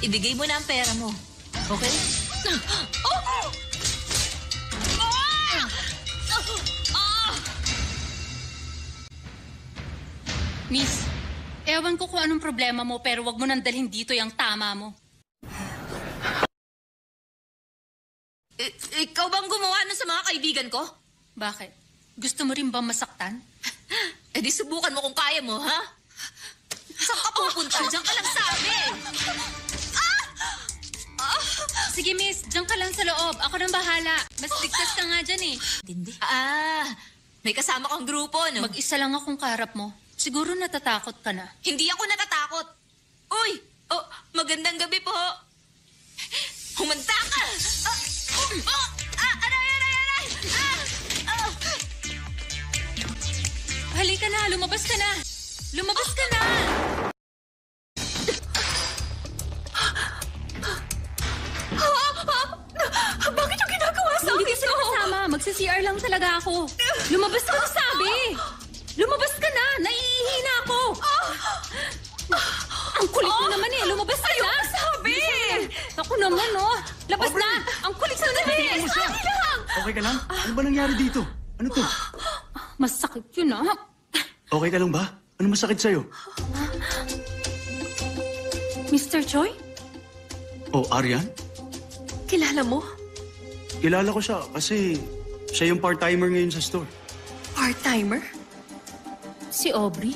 ibigay mo na ang pera mo. Okay? Oh! Miss, ewan ko kung anong problema mo pero wag mo nang dalhin dito yung tama mo. Ikaw bang gumawa nun sa mga kaibigan ko? Bakit? Gusto mo rin bang masaktan? Di subukan mo kung kaya mo, ha? Saan ka pupunta? Diyan ka lang sabi. Sige miss, diyan ka lang sa loob. Ako nang bahala. Mas ligtas ka nga dyan eh. Hindi. May kasama kang grupo, no? Mag-isa lang akong kaharap mo. Siguro natatakot ka na. Hindi ako natatakot. Uy! Magandang gabi po. Humanda ka! Aray! Halika na, lumabas ka na. Lumabas ka na! Bakit yung ginagawa sa Hindi akin ko sila kasama. Magsi-CR lang talaga ako. Lumabas ka na sabi! Lumabas ka na! Naiihina ako! Ang kulit mo naman eh! Lumabas ka na! Sabi! Ako naman oh! Labas na! Ang kulit mo naman eh! Sabi lang! Okay ka lang? Ano ba nangyari dito? Ano to? Masakit yun ah! Okay ka lang ba? Ano masakit sa'yo? Mr. Choi? Oh, Aryan? Kilala mo? Kilala ko siya kasi siya yung part-timer ngayon sa store. Part-timer? Si Aubrey?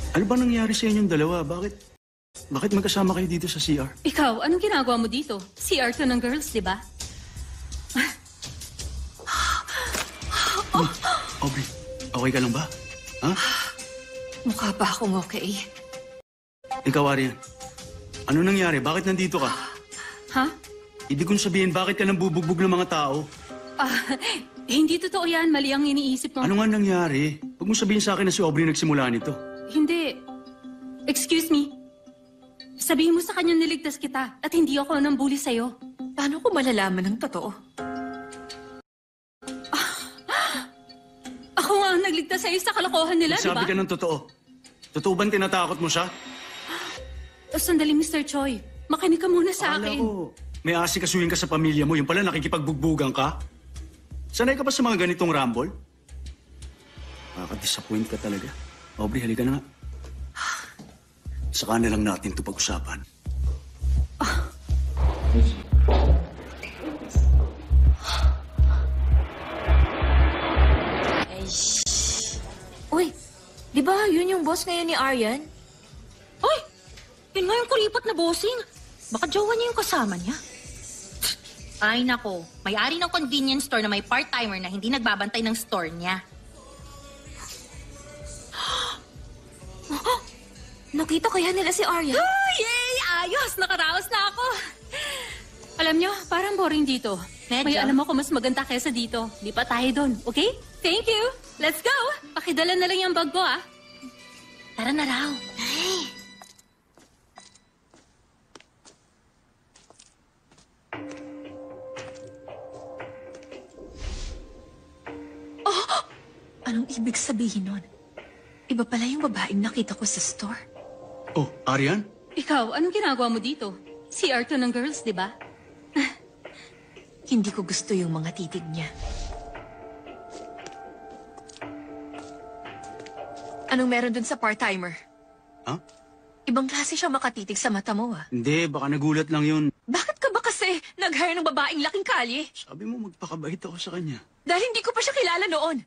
Ano ba nangyari sa inyong dalawa? Bakit magkasama kayo dito sa CR? Ikaw, anong ginagawa mo dito? CR to ng girls, di ba? Aubrey, okay ka lang ba? Ha? Mukha ba akong okay? Ikaw, Aryan. Ano nangyari? Bakit nandito ka? Ha? Ibig kong sabihin, bakit ka nang bubugbog ng mga tao? Hindi totoo yan. Mali ang iniisip mo. Ano nga nangyari? Huwag mo sabihin sa akin na si Aubrey nagsimula nito. Hindi. Excuse me. Sabihin mo sa kanya niligtas kita at hindi ako nang bully sa'yo. Paano ko malalaman ng totoo? Ako nga ang nagligtas sa'yo sa kalokohan nila, di ba? Sabi ka ng totoo. Totoo bang tinatakot mo siya? Sandali, Mr. Choi. Makinig ka muna sa Akala akin. ko, may asikasuhin ka sa pamilya mo. Yung pala nakikipagbugbugan ka. Sanay ka pa sa mga ganitong rumble? Nakaka-disappoint ka talaga. Aubrey, halika na nga. Saka na lang natin ito pag-usapan. Uy, di ba yun yung boss ngayon ni Aryan? Hoy! Yun nga yung kulipat na bossing. Baka jowa niya yung kasama niya. Ay nako, may-ari ng convenience store na may part-timer na hindi nagbabantay ng store niya. Nakita kaya nila si Aryan? Yay! Ayos! Nakaraos na ako. Alam nyo, parang boring dito. Medyo. May alam ako mas maganda kesa dito. Di pa tayo doon, okay? Thank you! Let's go! Pakidala na lang yung bag ko, ah. Tara na raw. Anong ibig sabihin nun? Iba pala yung babaeng nakita ko sa store. Oh, Aryan? Ikaw, anong ginagawa mo dito? CR to ng girls, di ba? Hindi ko gusto yung mga titig niya. Anong meron dun sa part-timer? Ha? Ibang klase siya makatitig sa mata mo, ah. Hindi, baka nagulat lang yun. Bakit ka ba kasi nag-hire ng babaeng laking kalye? Sabi mo magpakabait ako sa kanya. Dahil hindi ko pa siya kilala noon.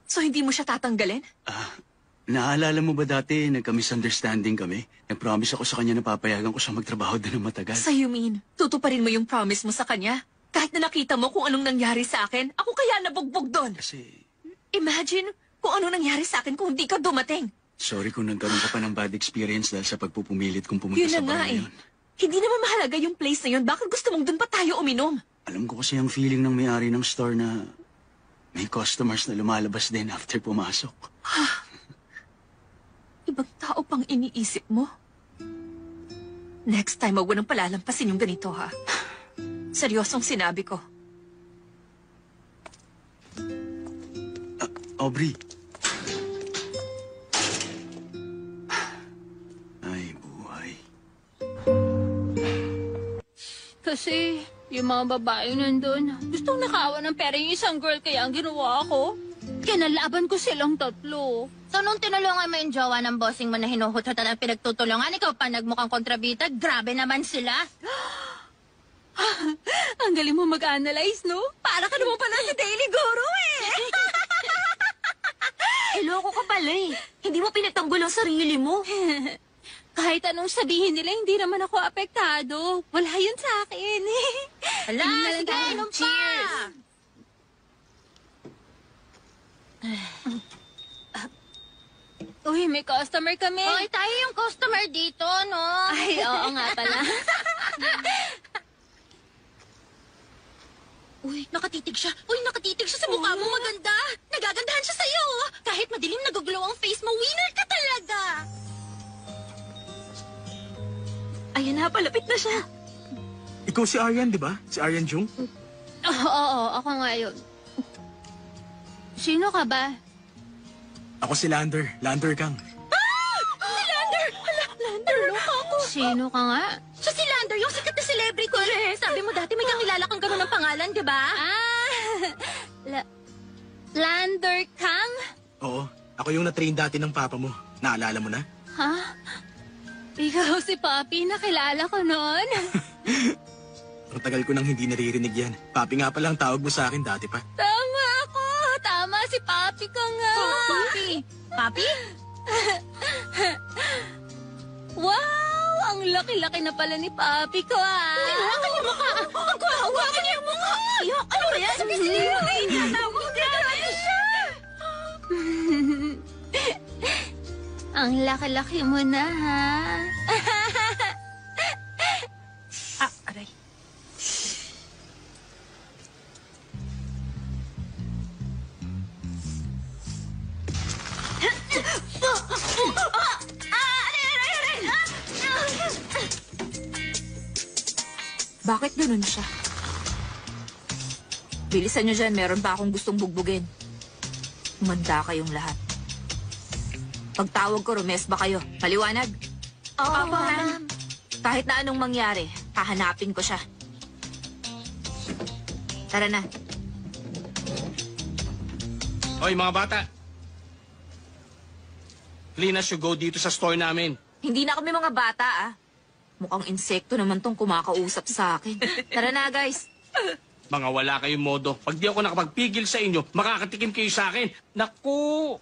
So hindi mo siya tatanggalin? Naalala mo ba dati, nagka-misunderstanding kami? Nag-promise ako sa kanya na papayagan ko siya magtrabaho doon ng matagal. So you mean, tutuparin mo yung promise mo sa kanya? Kahit na nakita mo kung anong nangyari sa akin, ako kaya nabugbog doon. Kasi, Imagine kung anong nangyari sa akin kung hindi ka dumating. sorry kung nagkaroon ka pa ng bad experience dahil sa pagpupumilit kong pumunta Yun sa na bar nga na eh. yun. Hindi naman mahalaga yung place na yun. Bakit gusto mong doon pa tayo uminom? Alam ko kasi ang feeling ng may-ari ng store na may customers na lumalabas din after pumasok. Ibang tao pang iniisip mo. Next time, huwag mo nang palalampasin yung ganito, ha? Seryosong sinabi ko. Aubrey. kasi yung mga babae nandun, gustong nakaawa ng pera yung isang girl kaya ang ginawa ko. Kinalaban ko silang tatlo. So, nung tinulungan mo yung jowa ng bossing mo na hinuhututan at pinagtutulungan, ikaw pa nagmukhang kontrabita, grabe naman sila. Ang galing mo mag-analyze, no? Para ka naman pala sa Daily Guru eh! Loko ka pala eh. Hindi mo pinagtanggol ang sarili mo. Kahit anong sabihin nila, hindi naman ako apektado. Wala yun sa akin. Hala, Inom na lang sige, tayo. inom pa. Cheers. Uy, may customer kami. Hoy, tayo yung customer dito, no? Ay, oo nga pala. Uy, nakatitig siya. Uy, nakatitig siya sa mukha mo. Maganda. Nagagandahan siya sa'yo. Kahit madilim nag-glow ang face mo, winner ka talaga. Ayan na, palapit na siya. Ikaw si Aryan, di ba? Si Aryan Jung? Oo, ako nga yun. Sino ka ba? Ako si Lander. Lander Kang. Lander, loka ako. Sino ka nga? Siya si Lander, yung sikat na celebrity. Sabi mo dati may kakilala kang ganun ng pangalan, di ba? Lander Kang? Oo. Ako yung na-train dati ng papa mo. Naalala mo na? Ha? Ikaw si Papi, nakilala ko noon. Ang tagal ko nang hindi naririnig yan. Papi nga pala ang tawag mo sa akin dati pa. Tama ako. Tama, si Papi ka nga. Papi. Papi? Wow! Ang laki-laki na pala ni Papi ko, ah. Hawakan niyo mukha. Ang hawakan niyo mukha. Ano ba yan? Sabi sila yung mga inatawag. Grabe siya. Ang laki-laki mo na, ha? Aray. Bakit ganun siya? Bilisan nyo dyan, meron pa akong gustong bugbugin. Umanda kayong lahat. Pagtawag ko, rumes ba kayo? Paliwanag? Oo, ma'am. Kahit na anong mangyari, hahanapin ko siya. Tara na. Hoy, mga bata. Clean as you go dito sa store namin. Hindi na kami mga bata, ah. Mukhang insekto naman tong kumakausap sa akin. Tara na, guys. Mga wala kayong modo. Pag di ako nakapagpigil sa inyo, makakatikim kayo sa akin. Naku!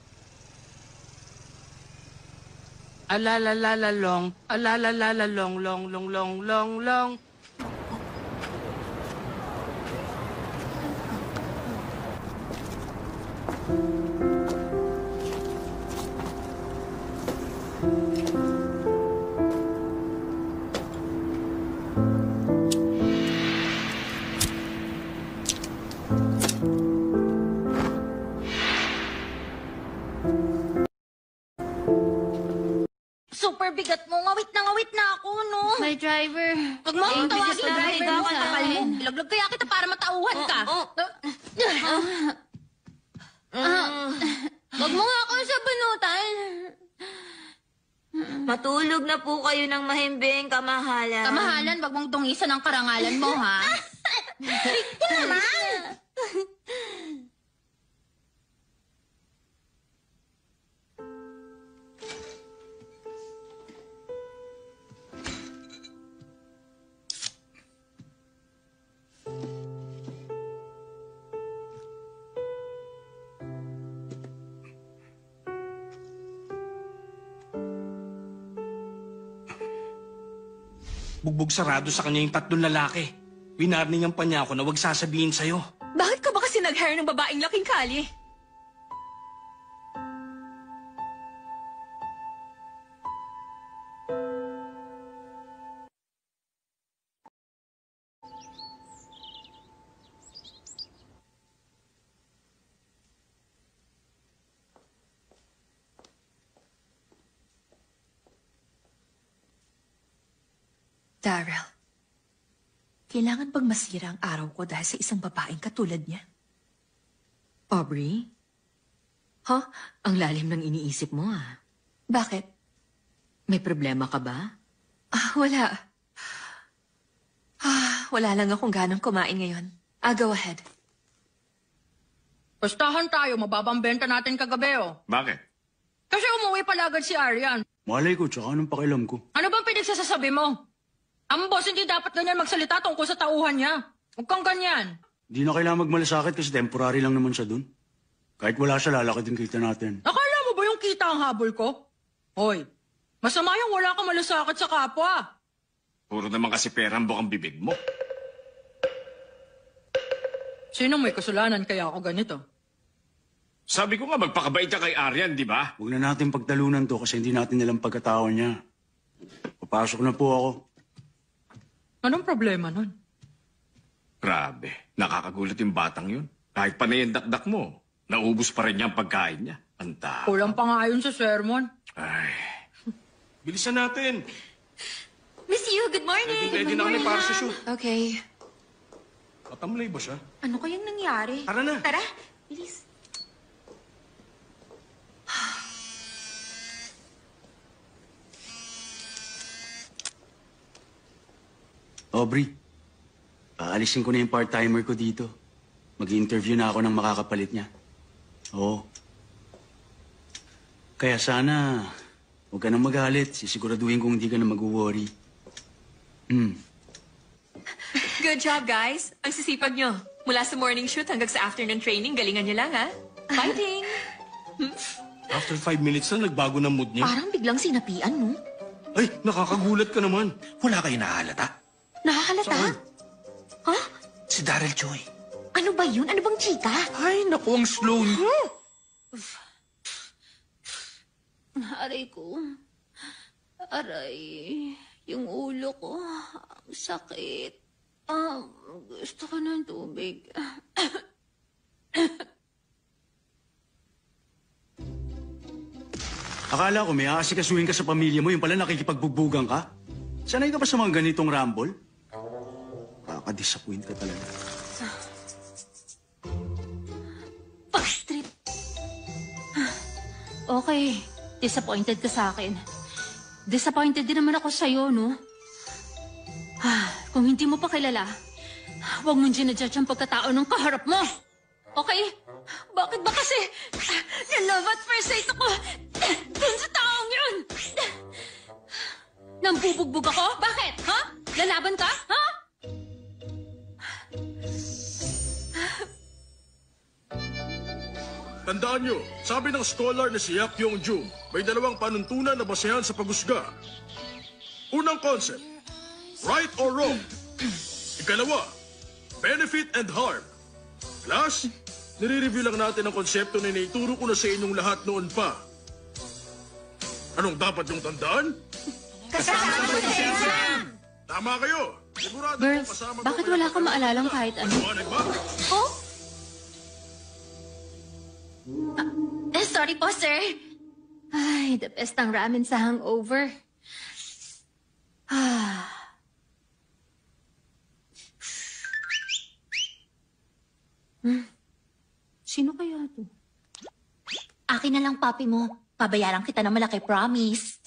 Alalalalong, alalalalong, long, long, long, long, long. Super bigat mo. Ngawit na ako, no? My driver. Huwag mo akong tawagin bigat na driver mo. sa Kapal mo. akin. Ilaglag kaya kita para matauhan ka. Wag mo nga ako sa banutan. Matulog na po kayo ng mahimbing, kamahalan. Kamahalan, wag mong tungisan ang karangalan mo, ha? Ito naman! Bugbog sarado sa kanya yung tatlong lalaki. Winarningan pa niya ako na huwag sasabihin sa'yo. Bakit ka ba kasi nag-hire ng babaeng laking kali? Daryl, kailangan bang masira ang araw ko dahil sa isang babaeng katulad niya? Aubrey? Ha? Ang lalim ng iniisip mo, ah. Bakit? May problema ka ba? Wala. wala lang akong ganang kumain ngayon. Go ahead. Pustahan tayo, mababang benta natin kagabi, oh. Bakit? Kasi umuwi pala agad si Arian. Malay ko, tsaka anong pakialam ko? Ano bang pinagsasasabi mo? Ang boss hindi dapat ganyan magsalita tungkol sa tauhan niya. Huwag kang ganyan. Di na kailangan magmalasakit kasi temporary lang naman siya dun. Kahit wala siya, lalaki din kita natin. Akala mo ba yung kita ang habol ko? Hoy, masama yung wala kang malasakit sa kapwa. Puro naman kasi perambok ang bibig mo. Sino may kasalanan kaya ako ganito? Sabi ko nga, magpakabait ka kay Arian, di ba? Huwag na natin pagtalunan to kasi hindi natin alam pagkatao niya. Papasok na po ako. Anong problema nun? Grabe, nakakagulat yung batang yun. Kahit pa na yung dakdak mo, naubos pa rin niya ang pagkain niya. Ang tao. Kulang pa nga yun sa sermon. Ay, Bilisan natin. Miss you, good morning. Ready na kami para sa shoot. Okay. Katamlay ba siya? Ano kayang nangyari? Tara na. Tara, bilis. Aubrey, aalisin ko na yung part-timer ko dito. Mag-interview na ako ng makakapalit niya. Oo. Kaya sana, huwag ka nang magalit. Sisiguraduhin kong hindi ka na mag-worry. Good job, guys. Ang sisipag nyo. Mula sa morning shoot hanggang sa afternoon training, galingan nyo lang, ha? Fighting! After 5 minutes na, nagbago ng mood niya. Parang biglang sinapian, no? Ay, nakakagulat ka naman. Wala kayo nahalata? Nakakalata? Ha? Si Daryl Choi. Ano ba yun? Ano bang chika? Ay, naku, ang slow niyo. Aray ko. Aray. Yung ulo ko. Ang sakit. Gusto ko ng tubig. Akala ko may aasikasuhin ka sa pamilya mo, yung pala nakikipagbubugan ka? Sanay ka ba sa mga ganitong rumble? Nakaka-disappoint ka talaga. Pag-strip. Okay. Disappointed ka sa akin. Disappointed din naman ako sa'yo, no? Kung hindi mo pa kilala, huwag mong ginajudge ang pagkatao ng kaharap mo. Okay? Bakit ba kasi na-love at first sight ako dun sa taong yun? Nambubugbog ako? Bakit? Ha? Lalaban ka? Ha? Tandaan nyo, sabi ng scholar na si Yak Yong-jung, may dalawang panuntunan na basehan sa paghusga. Unang concept, right or wrong. Ikalawa, benefit and harm. Class, nire-review lang natin ang konsepto na inaituro ko na sa inyong lahat noon pa. Anong dapat yung tandaan? Tama kayo. Sigurado Girls, ko kasama ko bakit kayo wala sa kang maalalang pagkakataon. kahit ano? Maliwanag ba? Oh? Sorry po, sir. Ay, the best ang ramen sa hangover. Sino kaya to? Akin na lang, papi mo. Pabayaran kita ng malaki, promise.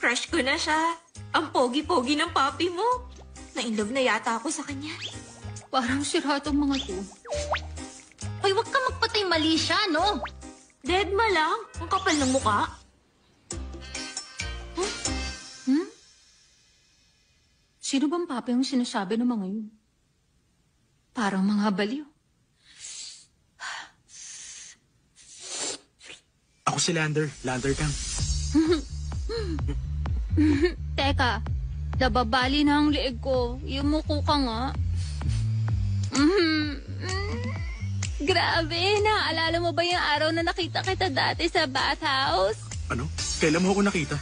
Crush ko na siya. Ang pogi-pogi ng papi mo. Na-inlove na yata ako sa kanya. Parang sira tong mga to. Hoy, wag ka magpatay mali siya, no? Dead ma lang. Ang kapal ng mukha. Sino bang papi ang sinasabi ng mga yun? Parang mga baliw. Ako si Lander. Lander Kang. Teka, nababali na ang leeg ko. Yumuko ka nga. Grabe, naaalala mo ba yung araw na nakita kita dati sa bathhouse? Ano? Kailan mo ako nakita?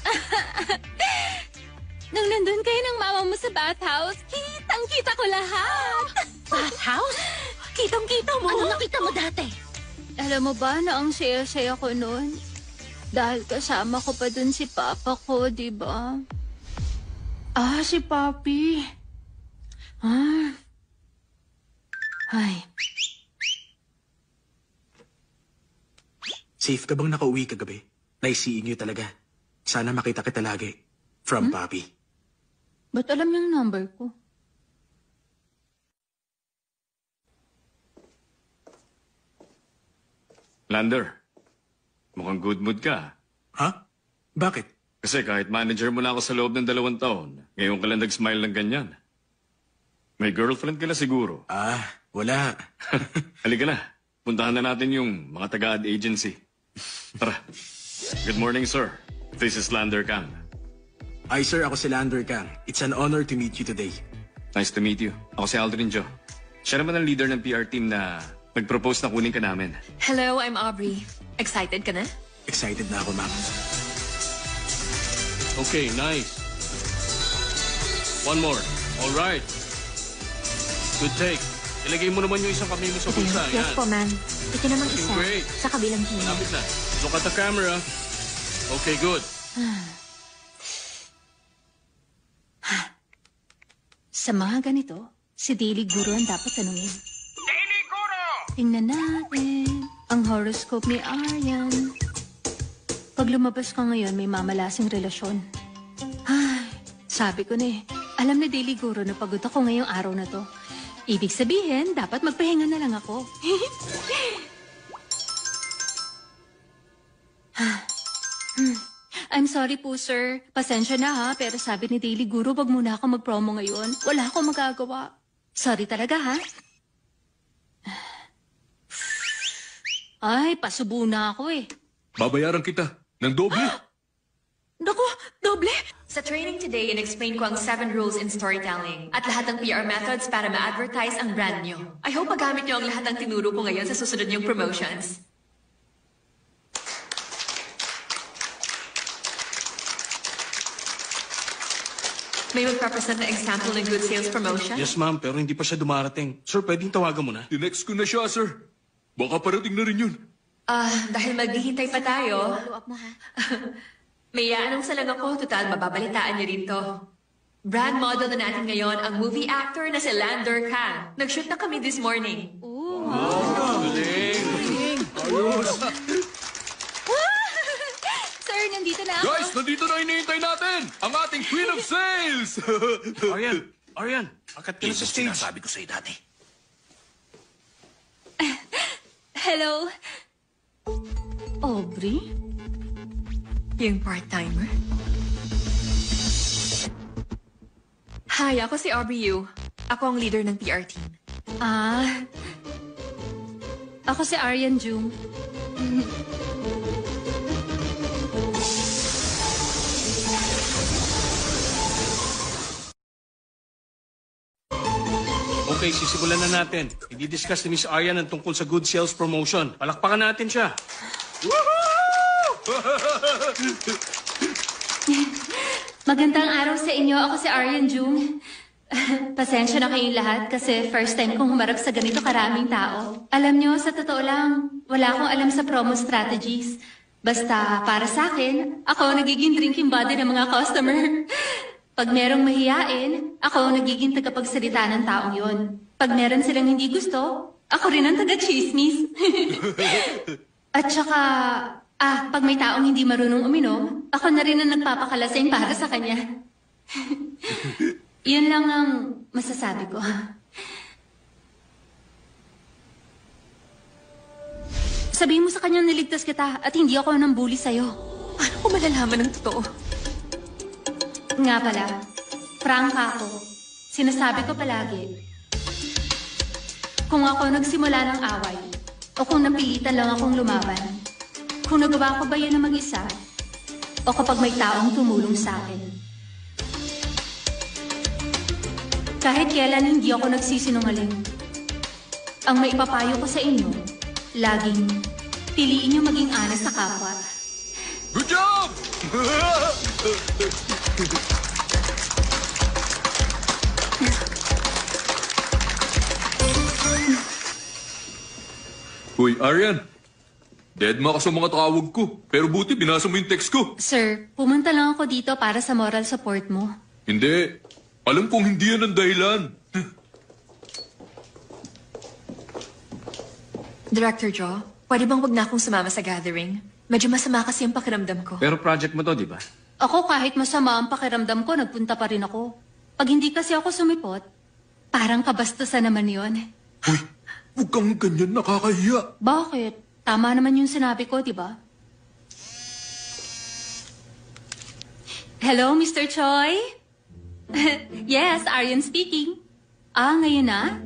Nung nandun kayo ng mama mo sa bathhouse, kitang-kita ko lahat. Bathhouse? Kitang-kita mo. Ano nakita mo dati? Alam mo ba na ang saya-saya ko noon? Dahil kasama ko pa dun si Papa ko, di ba? Si Papi. Ay, Safe ka bang nakauwi kagabi? Naisiin niyo talaga. Sana makita kita lagi. From Papi. ba't alam niyang number ko? Lander, mukhang good mood ka. Ha? Bakit? Kasi kahit manager mo na ako sa loob ng 2 taon, ngayon ka lang nag-smile ng ganyan. May girlfriend ka na siguro. Wala. Halika na. Puntahan na natin yung mga taga-ad agency. Tara. Good morning, sir. This is Lander Kang. Ay, sir, ako si Lander Kang. It's an honor to meet you today. Nice to meet you. Ako si Aldrin Joe. Siya naman ang leader ng PR team na nag-propose na kunin ka namin. Hello, I'm Aubrey. Excited ka na? Excited na ako, ma'am. Okay, nice. One more. All right. Good take. Ilagay mo naman yung isang kamay mo sa bulsa. Yes po, ma'am. Ito namang isa. Great. Sa kabilang hiya. Lapit na. Look at the camera. Okay, good. Sa mga ganito, si Daily Guru ang dapat tanungin. Daily Guru! Tingnan natin ang horoscope ni Aryan. Pag lumabas ka ngayon, may mamalasing relasyon. Ay, sabi ko na eh. Alam ni Daily Guru na pagod ako ngayong araw na to. Ibig sabihin, dapat magpahinga na lang ako. I'm sorry po, sir. Pasensya na ha, pero sabi ni Daily Guru, wag muna ako mag-promo ngayon. Wala akong magagawa. Sorry talaga, ha? Ay, pasubo na ako eh. Babayaran kita ng doble. Naku, doble! Sa training today, in-explain ko ang 7 rules in storytelling at lahat ng PR methods para ma-advertise ang brand nyo. I hope magamit nyo ang lahat ng tinuro ko ngayon sa susunod nyong promotions. May magpapresent na example ng good sales promotion? Yes, ma'am, pero hindi pa siya dumarating. Sir, pwedeng tawagan mo na? Tinext ko na siya, sir. Baka parating na rin yun. Dahil maghihintay pa tayo, Follow up mo, ha? may aanong lang ako, total mababalitaan niyo rin to. Brand model na natin ngayon ang movie actor na si Lander Kang. Nag-shoot na kami this morning. Sir, nandito na ako. Guys, nandito na hinihintay natin ang ating Queen of Sales! Aryan, akat ka na sa stage. Sinasabi ko sa'yo dati. Hello? Aubrey? Yung part-timer? Hi, ako si Aubrey Yu. Ako ang leader ng PR team. Ako si Aryan Jung. Okay, sisimulan na natin. I-discuss ni Miss Aryan ang tungkol sa good sales promotion. Palakpakan natin siya. Magandang araw sa inyo. Ako si Aryan Jung. Pasensya na kayong lahat kasi first time kong humarap sa ganito karaming tao. Alam nyo, sa totoo lang, wala akong alam sa promo strategies. Basta, para sa akin, ako ang nagiging drinking buddy ng mga customer. Pag merong mahiyain, ako ang nagiging tagapagsalita ng taong yon. Pag meron silang hindi gusto, ako rin ang taga-chismis. At saka, pag may taong hindi marunong uminom, ako na rin ang nagpapakalasing para sa kanya. Yun lang ang masasabi ko. Sabihin mo sa kanya niligtas kita at hindi ako nang bully sa'yo. Paano ko malalaman ng totoo? Nga pala, prangka ako. Sinasabi ko palagi, kung ako nagsimula ng away, o kung napilitan lang akong lumaban, kung nagawa ko ba yun na mag-isa, o kapag may taong tumulong sa akin. Kahit kailan hindi ako nagsisinungaling. Ang maipapayo ko sa inyo, laging piliin niyo maging honest sa kapwa. Good job! Uy, Aryan. Deadma ka sa mga tawag ko. Pero buti, binasa mo yung text ko. Sir, pumunta lang ako dito para sa moral support mo. Hindi. Alam kong hindi yan ang dahilan. Director Joe, pwede bang wag na akong sumama sa gathering? Medyo masama kasi ang pakiramdam ko. Pero project mo to, di ba? Ako kahit masama ang pakiramdam ko, nagpunta pa rin ako. Pag hindi kasi ako sumipot, parang kabastusan naman yon. Uy, huwag kang ganyan, nakakahiya. Bakit? Tama naman yung sinabi ko, di ba? Hello, Mr. Choi? Yes, Aryan speaking. Ngayon na?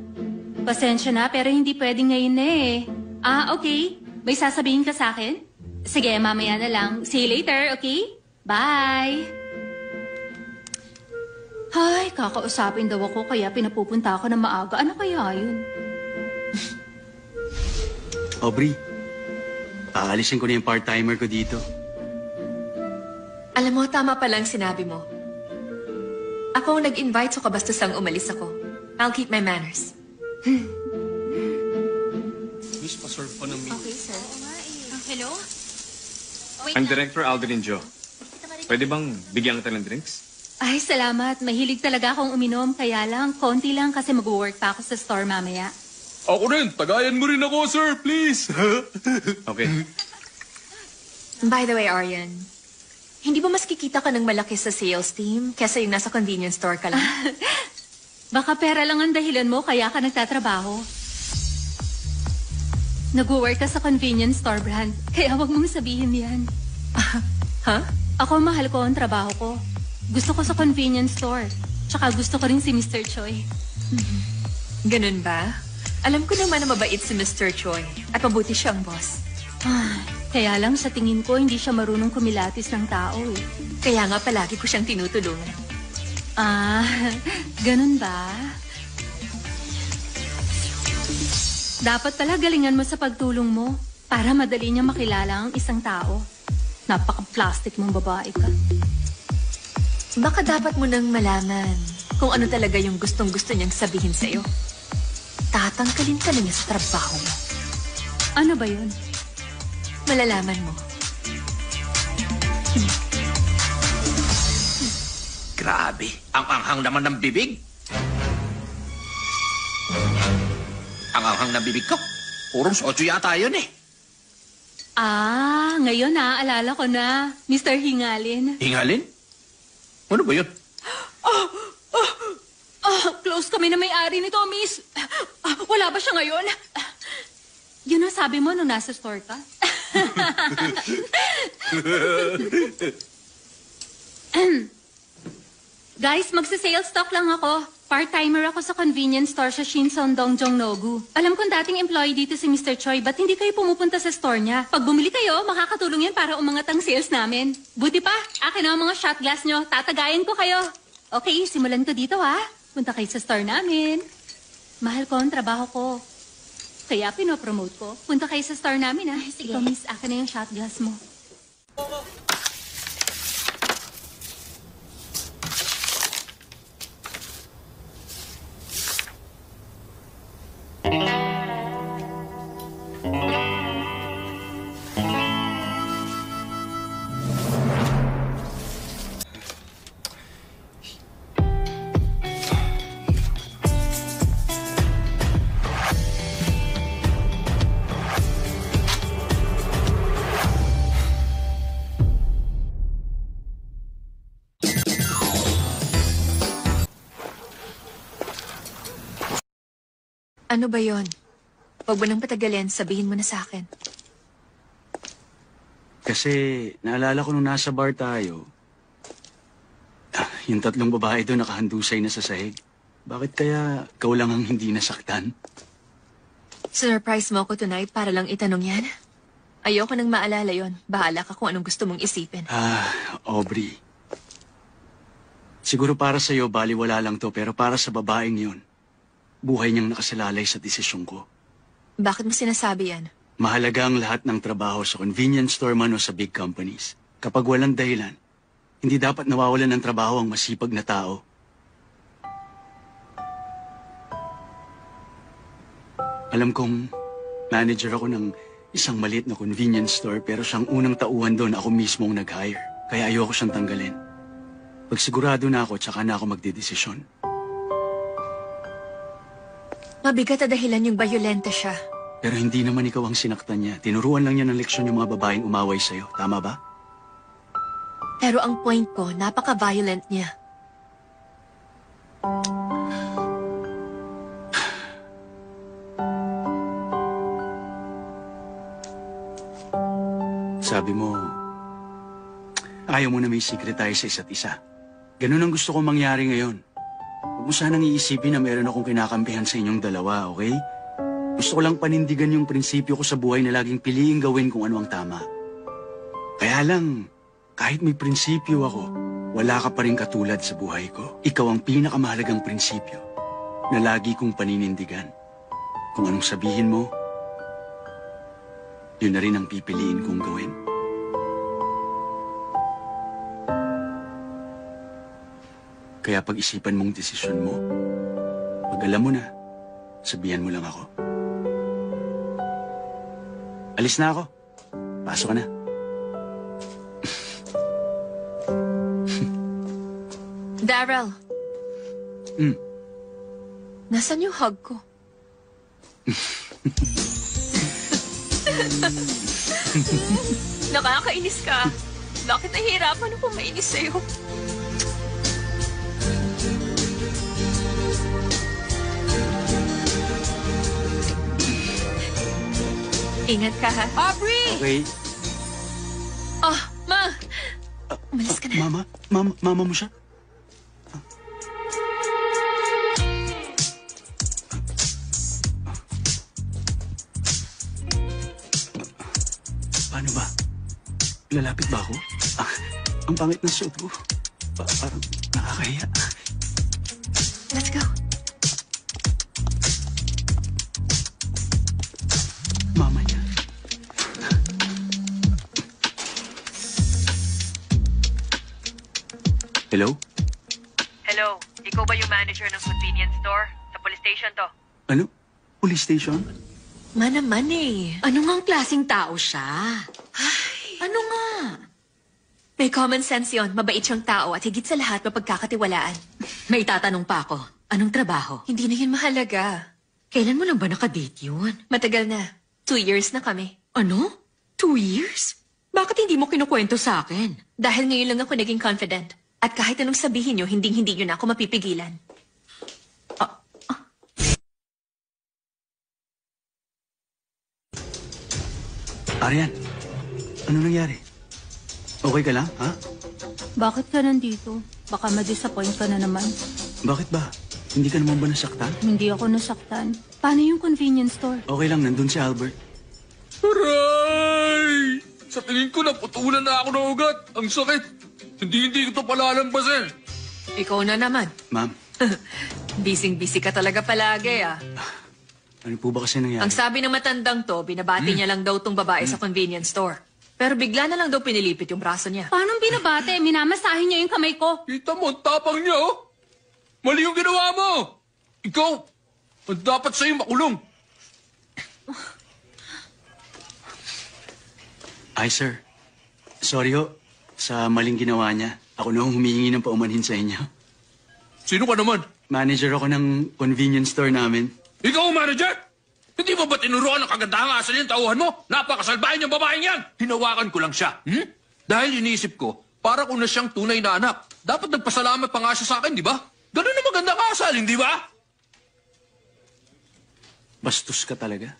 Pasensya na, pero hindi pwedeng ngayon na eh. Okay. May sasabihin ka sa akin? Sige, mamaya na lang. See you later, okay? Bye! Ay, kakausapin daw ako kaya pinapupunta ako na maaga. Ano kaya yun? Aubrey, aalisin ko na yung part-timer ko dito. Alam mo, tama pa lang sinabi mo. Ako ang nag-invite so kabastusang umalis ako. I'll keep my manners. Miss, paserve pa ng meat. Okay, sir. Hello? I'm Director Aldrin Jo. Pwede bang bigyan kita ng drinks? Ay, salamat. Mahilig talaga akong uminom. Kaya lang, konti lang kasi mag-work pa ako sa store mamaya. Ako rin, tagayan mo rin ako, sir, please. Okay. By the way, Aryan, hindi ba mas kikita ka ng malaki sa sales team kesa yung nasa convenience store ka lang? Baka pera lang ang dahilan mo kaya ka nagtatrabaho. Nag-work ka sa convenience store brand, kaya wag mong sabihin yan. Huh? Ako, mahal ko ang trabaho ko. Gusto ko sa convenience store. Tsaka gusto ko rin si Mr. Choi. Ganun ba? Alam ko naman na mabait si Mr. Choi at mabuti siyang boss. Kaya lang sa tingin ko, hindi siya marunong kumilatis ng tao eh. Kaya nga palagi ko siyang tinutulungan. Ganun ba? Dapat pala galingan mo sa pagtulong mo para madali niya makilala ang isang tao. Napaka-plastic mong babae ka. Baka dapat mo nang malaman kung ano talaga yung gustong-gusto niyang sabihin sa'yo. Tatangkalin ka na niya sa trabaho mo. Ano ba yun? Malalaman mo. Grabe, ang anghang naman ng bibig. Ang anghang ng bibig ko. Purong soju yata yun eh. Ngayon alala ko na, Mr. Hingalin. Hingalin? Ano ba yun? Close kami na may-ari nito, miss. Wala ba siya ngayon? Yun ang sabi mo nung nasa store ka? Guys, magsa-sales stock lang ako. Part-timer ako sa convenience store sa Shinseon Dongjongnogu. Alam kong dating employee dito si Mr. Choi, ba't hindi kayo pumupunta sa store niya? Pag bumili kayo, makakatulong yan para umangat ang sales namin. Buti pa, akin ang mga shot glass nyo. Tatagayan ko kayo. Okay, simulan ko dito ha. Punta kayo sa store namin. Mahal ko ang trabaho ko. Kaya pinopromote ko. Punta kayo sa store namin ha. Sige. Ikaw, miss, akin na yung shot glass mo. Ano ba yon? Huwag mo nang patagalin, sabihin mo na sa akin. Kasi naalala ko nung nasa bar tayo, yung tatlong babae doon nakahandusay na sa sahig. Bakit kaya ikaw lang ang hindi nasaktan? Surprise mo ako tonight para lang itanong yan? Ayoko nang maalala yon. Bahala ka kung anong gusto mong isipin. Aubrey. Siguro para sa'yo, baliwala lang to, pero para sa babaeng yun, buhay niyang nakasalalay sa desisyon ko. Bakit mo sinasabi yan? Mahalaga ang lahat ng trabaho sa convenience store man o sa big companies. Kapag walang dahilan, hindi dapat nawawalan ng trabaho ang masipag na tao. Alam kong manager ako ng isang maliit na convenience store pero siyang unang tauhan doon ako mismo ang nag-hire. Kaya ayoko siyang tanggalin. Pag sigurado na ako, tsaka na ako magdedesisyon. Mabigat na dahilan yung bayolente siya. Pero hindi naman ikaw ang sinaktan niya. Tinuruan lang niya ng leksyon yung mga babaeng umaway sa'yo. Tama ba? Pero ang point ko, napaka-violent niya. Sabi mo, ayaw mo na may secret tayo sa isa't isa. Ganun ang gusto kong mangyari ngayon. Huwag mo sanang iisipin na meron akong kinakampihan sa inyong dalawa, okay? Gusto ko lang panindigan yung prinsipyo ko sa buhay na laging piliing gawin kung ano ang tama. Kaya lang, kahit may prinsipyo ako, wala ka pa rin katulad sa buhay ko. Ikaw ang pinakamahalagang prinsipyo na lagi kong paninindigan. Kung anong sabihin mo, yun na rin ang pipiliin kong gawin. Kaya pag-isipan mong desisyon mo, pag alam mo na, sabihan mo lang ako. Alis na ako. Pasok ka na. Daryl. Nasaan yung hug ko? Nakakainis ka. Bakit nahihirapan ako mainis sa'yo? Ingat ka, ha? Aubrey! Okay. Ma! Umalis ka na. Mama mo siya? Paano ba? Lalapit ba ako? Ang pangit ng suot ko. Parang nakakahiya. Let's go. Mama niya. Hello? Hello, ikaw ba yung manager ng convenience store? Sa police station to. Ano? Police station? Naman eh. Ano ngang klaseng tao siya? Ano nga? May common sense yon. Mabait siyang tao at higit sa lahat mapagkakatiwalaan. May tatanong pa ako. Anong trabaho? Hindi na yun mahalaga. Kailan mo lang ba nakadate yun? Matagal na. 2 years na kami. Ano? 2 years? Bakit hindi mo kinukwento sa akin? Dahil ngayon lang ako naging confident. At kahit anong sabihin nyo, hindi nyo na ako mapipigilan. Arian, ano nangyari? Okay ka lang, ha? Bakit ka nandito? Baka ma-disappoint ka na naman. Bakit ba? Hindi ka naman ba nasaktan? Hindi ako nasaktan. Paano yung convenience store? Okay lang, nandun si Albert. Aray! Sa tingin ko, naputulan na ako ng ugat. Ang sakit. Hindi ko ito palalampasin. Ikaw na naman. Ma'am, Bising-busy ka talaga palagi, ah. ano po ba kasi nangyari? Ang sabi ng matandang to, binabati niya lang daw tong babae sa convenience store. Pero bigla na lang daw pinilipit yung braso niya. Paano binabate? Minamasahin niya yung kamay ko. Kita mo, ang tapang niya, oh. Mali yung ginawa mo. Ikaw, ang dapat sa'yo makulong. Ay, sir. Sorry ho. Sa maling ginawa niya. Ako na humihingi ng paumanhin sa inyo. Sino ka naman? Manager ako ng convenience store namin. Ikaw ang manager? Hindi mo ba tinuruan ang kagandahang asal yung tauhan mo? Napakasalbahin yung babaeng yan! Hinawakan ko lang siya. Dahil iniisip ko, para ko na siyang tunay na anak. Dapat nagpasalamat pa nga siya sa akin, di ba? Ganun na maganda kasal, hindi ba? Bastos ka talaga.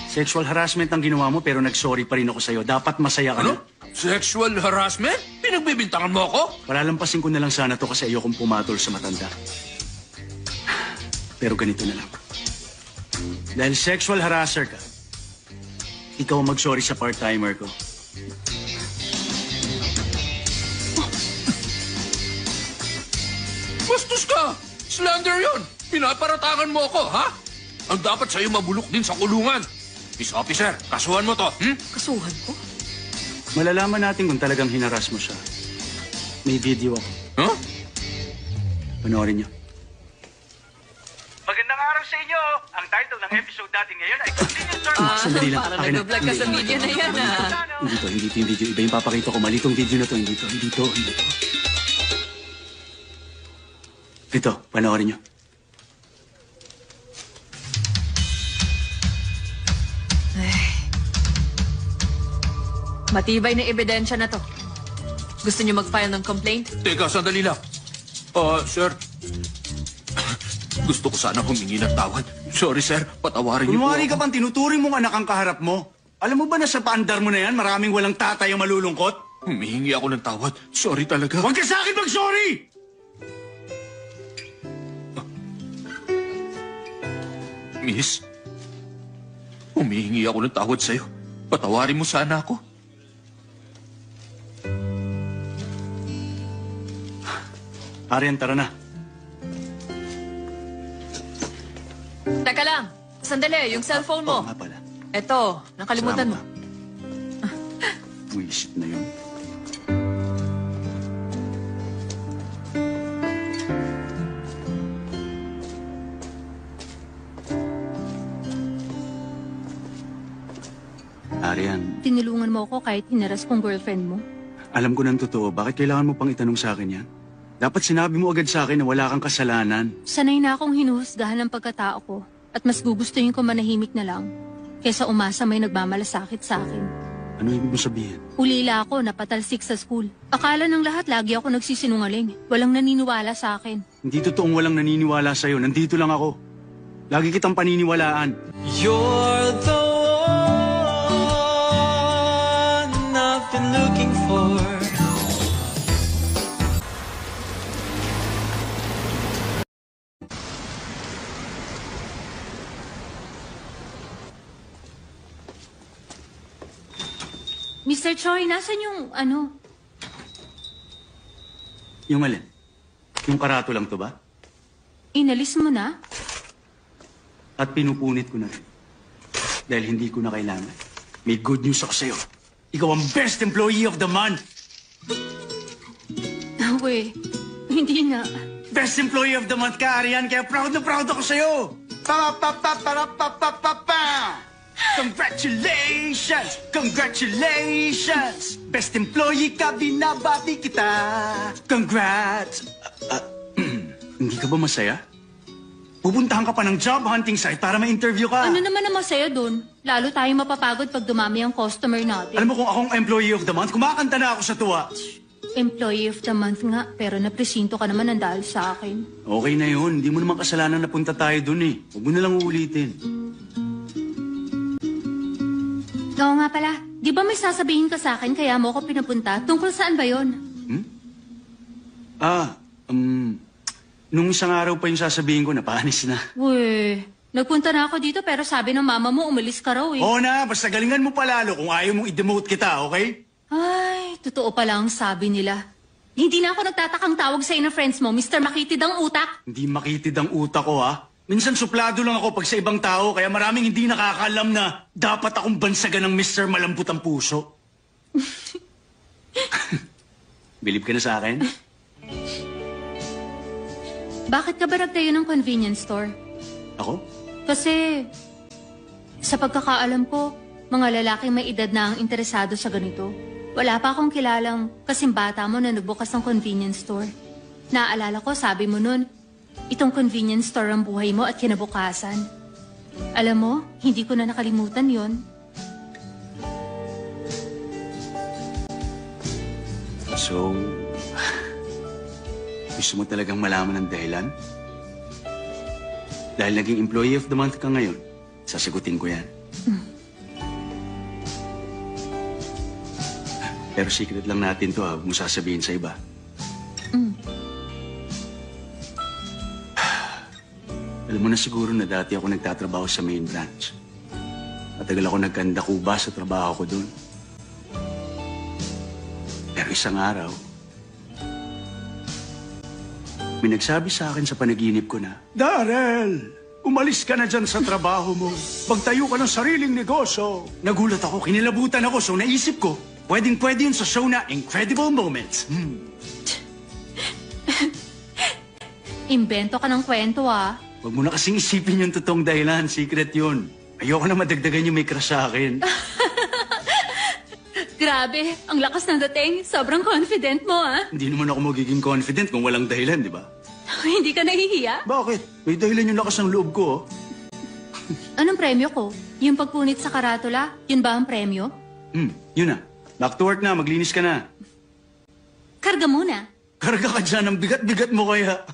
Sexual harassment ang ginawa mo pero nag-sorry pa rin ako sa'yo. Dapat masaya ka Ano? na. Sexual harassment? Pinagbibintangan mo ako? Palalampasin ko na lang sana to kasi ayokong pumatol sa matanda. Pero ganito na lang. Dahil sexual harasser ka, ikaw ang mag-sorry sa part-timer ko. Bastos ka! Slander yun! Pinaparatangan mo ako, ha? Ang dapat sa'yo mabulok din sa kulungan. Peace officer, kasuhan mo to, Kasuhan ko? Malalaman natin kung talagang hinaras mo siya. May video ako. Huh? Panoorin niyo. Magandang araw sa inyo! Ang title ng episode natin ngayon ay Convenience Store. Sandali lang. Parang Akin na. nag-vlog ka sa video na yan, ah. Hindi to yung video. Iba yung papakita ko. Mali tong video na to. Hindi to. Ito, panoorin niyo. Matibay na ebidensya na to. Gusto niyo mag-file ng complaint? Teka, sandali lang. Sir. Gusto ko sana humingi ng tawad. Sorry, sir. Patawarin niyo po Kunwari ako. ka pang tinuturing mong anak ang kaharap mo. Alam mo ba na sa paandar mo na yan, maraming walang tatay ang malulungkot? Humihingi ako ng tawad. Sorry talaga. Huwag ka sa akin mag-sorry! Miss, humihingi ako ng tawad sa'yo. Patawarin mo sana ako. Arian, tara na. Teka lang. Sandali, yung cellphone mo. Oo nga pala. Eto, nakalimutan mo. Wisit na yun. Arian, Tinulungan mo ako kahit hinaras kong girlfriend mo. alam ko ng totoo, bakit kailangan mo pang itanong sa akin yan? Dapat sinabi mo agad sa akin na wala kang kasalanan. Sanay na akong hinuhusgahan ng pagkatao ko at mas gugustuhin ko manahimik na lang kaysa umasa may nagmamalasakit sa akin. Ano ibig mo sabihin? Ulila ako, napatalsik sa school. Akala ng lahat lagi ako nagsisinungaling. Walang naniniwala sa akin. Hindi totoong walang naniniwala sa'yo. Nandito lang ako. Lagi kitang paniniwalaan. You're the one I've been looking for. Mr. Choi, nasan yung ano? Yung alin? Yung karato lang to ba? Inalis mo na? At pinupunit ko na rin. Dahil hindi ko na kailangan. May good news ako sa'yo. Ikaw ang best employee of the month! We, hindi na. Best employee of the month ka, Arian, kaya proud na proud ako sa'yo! Pa-pa-pa-pa-pa-pa-pa-pa! Congratulations! Congratulations! Best employee ka, binabati kita! Congrats! Hindi ka ba masaya? Pupuntahan ka pa ng job hunting site para ma-interview ka. Ano naman ang masaya dun? Lalo tayong mapapagod pag dumami ang customer natin. Alam mo kung akong employee of the month, kumakanta na ako sa tuwa. Employee of the month nga, pero napresinto ka naman ng dahil sa akin. Okay na yun. Hindi mo naman kasalanan na punta tayo dun eh. Huwag mo na lang uulitin. Oo nga pala, di ba may sasabihin ka sa akin kaya mo ako pinapunta? Tungkol saan ba yon? Nung isang araw pa yung sasabihin ko, napanis na. Uy, nagpunta na ako dito pero sabi ng mama mo umalis ka raw eh. Oo na, basta galingan mo palalo kung ayaw mong i-demote kita, okay? Ay, totoo pala ang sabi nila. Hindi na ako nagtatakang tawag sa ng friends mo, Mr. Makitid ang utak. Hindi makitid ang utak ko, ha? Minsan suplado lang ako pag sa ibang tao, kaya maraming hindi nakakaalam na dapat akong bansagan ng Mr. Malambot ang puso. Bilib ka na sa akin? Bakit ka ba nagtayo ng convenience store? Ako? Kasi, sa pagkakaalam ko, mga lalaking may edad na ang interesado sa ganito. Wala pa akong kilalang kasing bata mo na nagbukas ng convenience store. Naalala ko, sabi mo nun, itong convenience store ang buhay mo at kinabukasan. Alam mo, hindi ko na nakalimutan yon. So, gusto mo talagang malaman ng dahilan? Dahil naging employee of the month ka ngayon, sasagutin ko yan. Pero secret lang natin to, ha? Huwag mo sasabihin sa iba. Alam mo na siguro na dati ako nagtatrabaho sa main branch. Matagal ako nagkandakuba sa trabaho ko dun. Pero isang araw, may nagsabi sa akin sa panaginip ko na, Darrell, umalis ka na dyan sa trabaho mo. Magtayo ka ng sariling negosyo. Nagulat ako, kinilabutan ako, so naisip ko, pwedeng-pwede yun sa show na Incredible Moments. Imbento ka ng kwento ah. Huwag mo na kasing isipin yung totoong dahilan, secret yun. Ayoko na madagdagan yung may crush sa akin. Grabe, ang lakas ng dating. Sobrang confident mo ah. Hindi naman ako magiging confident kung walang dahilan, di ba? Hindi ka nahihiya? Bakit? May dahilan yung lakas ng loob ko, oh. Anong premyo ko? Yung pagpunit sa karatula? Yun ba ang premyo? Yun na. Back to work na, maglinis ka na. Karga muna. Karga ka dyan, ang bigat-bigat mo kaya.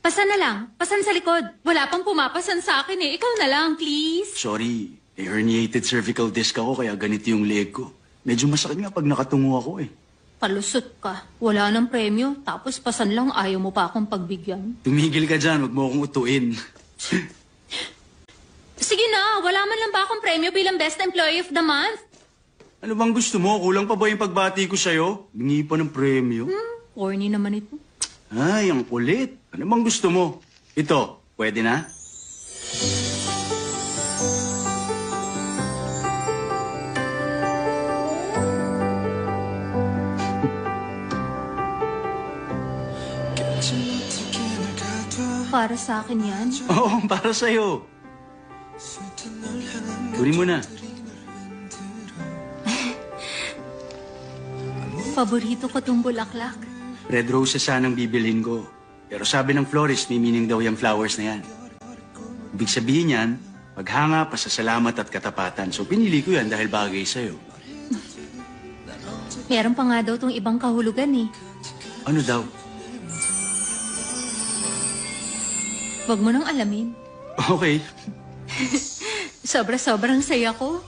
Pasan na lang. Pasan sa likod. Wala pang pumapasan sa akin eh. Ikaw na lang, please. Sorry, Herniated cervical disc ako kaya ganito yung leg ko. Medyo masakit nga pag nakatungo ako eh. Palusot ka. Wala nang premyo. Tapos pasan lang ayaw mo pa akong pagbigyan. Tumigil ka dyan, wag mo akong utuin. Sige na, wala man lang ba akong premyo bilang Best Employee of the Month? Ano bang gusto mo? Kulang pa ba yung pagbati ko sa'yo? Bingi pa ng premyo. Corny naman ito. Ay, ang kulit. Ano bang gusto mo? Ito, pwede na? Para sa akin yan. Oo, para sa'yo. Kunin mo na. Paborito ko tong bulaklak. Red roses sanang bibilhin ko. Pero sabi ng florist, may meaning daw yung flowers na yan. Ibig sabihin yan, paghanga, pasasalamat at katapatan. So pinili ko yan dahil bagay sa'yo. Meron pa nga daw tong ibang kahulugan eh. Ano daw? Huwag mo nang alamin. Okay. Sobra-sobrang saya ko.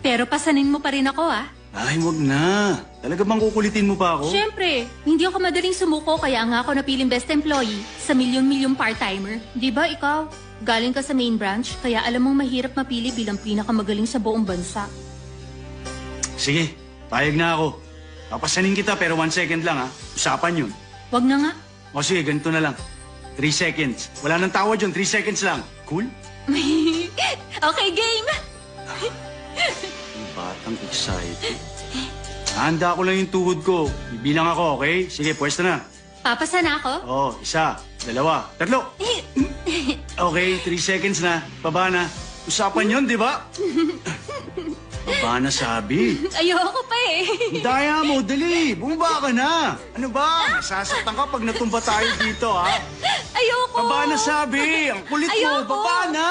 Pero pasanin mo pa rin ako ah. Ay, wag na. Talaga bang kukulitin mo pa ako? Siyempre, hindi ako madaling sumuko kaya nga ako napiling best employee sa milyon-milyon part-timer. Di ba ikaw? Galing ka sa main branch, kaya alam mong mahirap mapili bilang pinakamagaling sa buong bansa. Sige, payag na ako. Papasanin kita pero 1 second lang ha. Usapan yun. Wag na nga. O sige, ganito na lang. 3 seconds. Wala nang tawad yun, 3 seconds lang. Cool? Okay, game! Yung batang excited. Handa ko lang yung tuhod ko. Bibilang ako, okay? Sige, pwesto na. Papasa na ako? Oh, 1, 2, 3. Okay, 3 seconds na. Baba na. Usapan yun, di ba? Baba na sabi. Ayoko pa eh. Daya mo, dali. Bumaba ka na. Ano ba? Nasasaktan ka pag natumba tayo dito, ha? Ayoko. Baba na sabi. Ang kulit mo. Ayoko. Baba na.